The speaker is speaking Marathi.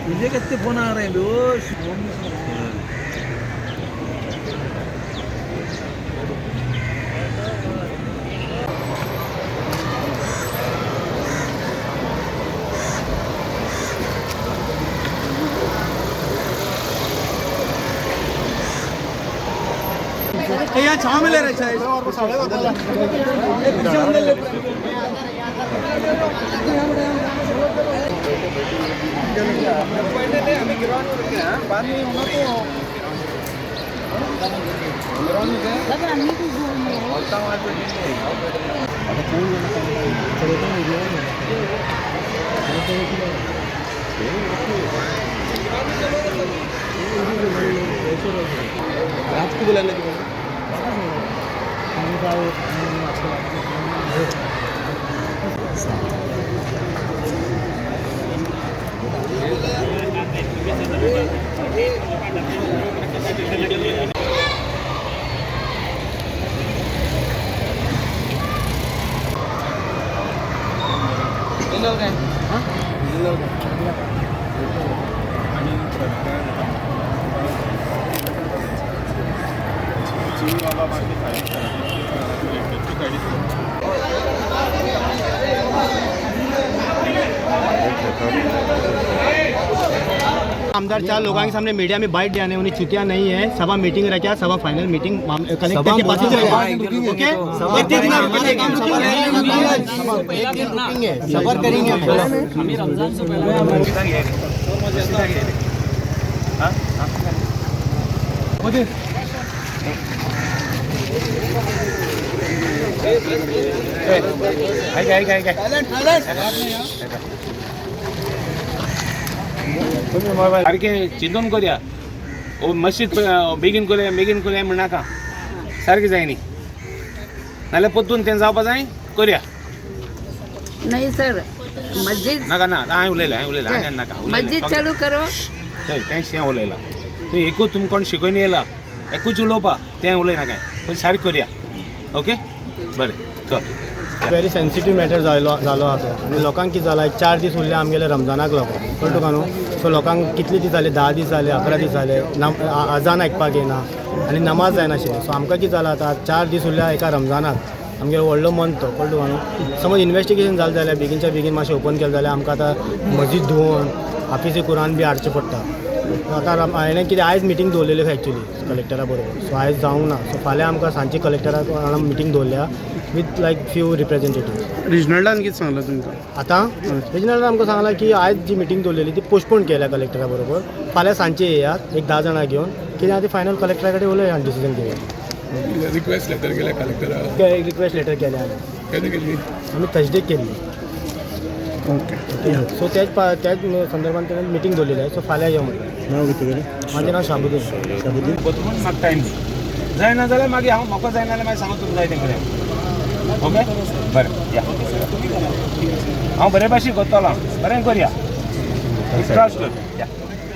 तुझे कितने फोन आ रहे हैं दोस्त? यहाँ छाँव में ले रहे चाहे रात को बुलाने के आमदार 4 लोगों के सामने मीडिया में बाइट देने उन्हें छुट्टियां नहीं है सभा मीटिंग रखा सभा फाइनल मीटिंग कलेक्टर के पास ओके एक दिन रुकेंगे सबर करेंगे हम रमजान से सारखे चिंतून करूया मस्जिद बेगीन करूया म्हणनाका सारखे जाय न्ही नाल्यार पोत्तून तें जावपा जाय करूया नहीं सर मस्जिद नाका ना हांवें उलयलां हांवें नाका मस्जिद चालू करो तें उलयलां तूं एकूच तुमकां कोण शिकून येयला एकूच उलोवपा तें उलयना काय पण सारकें करूया ओके बरें चल वेरी सेन्सिटीव मॅटर जालो आसा आनी लोकांक कितें जालां 4 दीस उरले आमगेले रमजानाक लागून कळ्ळें तुका न्हू सो लोकांक कितले दीस जाले 10 दीस जाले 11 दीस जाले अजान आयकपाक येना आनी नमाज जायनाशिल्ली सो आमकां कितें जालां आतां 4 दीस उरल्या एका रमजानाक आमगेलो व्हडलो मंथ तो कळ्ळें तुका न्हू समज इन्वेस्टिगेशन जालें जाल्यार बेगीनच्या बेगीन मातशें ओपन केलें जाल्यार आमकां आतां मस्जीद धुवन हाफीज कुरान बी हाडचें पडटा आतां हांवें कितें आयज मिटींग दवरलेली एक्चुली कलेक्टरा बरोबर सो आयज जावंक ना सो फाल्यां आमकां सांजची कलेक्टराक वांगडा मिटींग दवरल्या विथ लायक फ्यू रिप्रेझेंटेटिव्ह रिजनलान कितें सांगलां तुमकां आतां रिजनलान आमकां सांगलां की आयज जी मिटींग दवरलेली ती पोस्टपोन केल्या कलेक्टरा बरोबर फाल्यां सांजचे येयात एक 10 जाणां घेवन कितें आतां फायनल कलेक्टरा कडेन उलया डिसिजन घेवया रिक्वेस्ट लेटर केल्या कलेक्टराक रिक्वेस्ट लेटर केल्या केन्ना केल्ली आमी थर्सडे केल्ली ओके सो त्याच संदर्भात तेणें मिटींग दवरलेली आहे सो फाल्यां यो म्हणटा नांव कितें माझें नांव शाबुद्दीन बदलून म्हाका टायम जायना जाल्यार मागीर हांव म्हाका जायना जाल्यार मागीर सांगू तुका जाय तें करूया ओके बरें या हांव बरे भाशेन करतलो बरें करुया ट्रस्ट कर या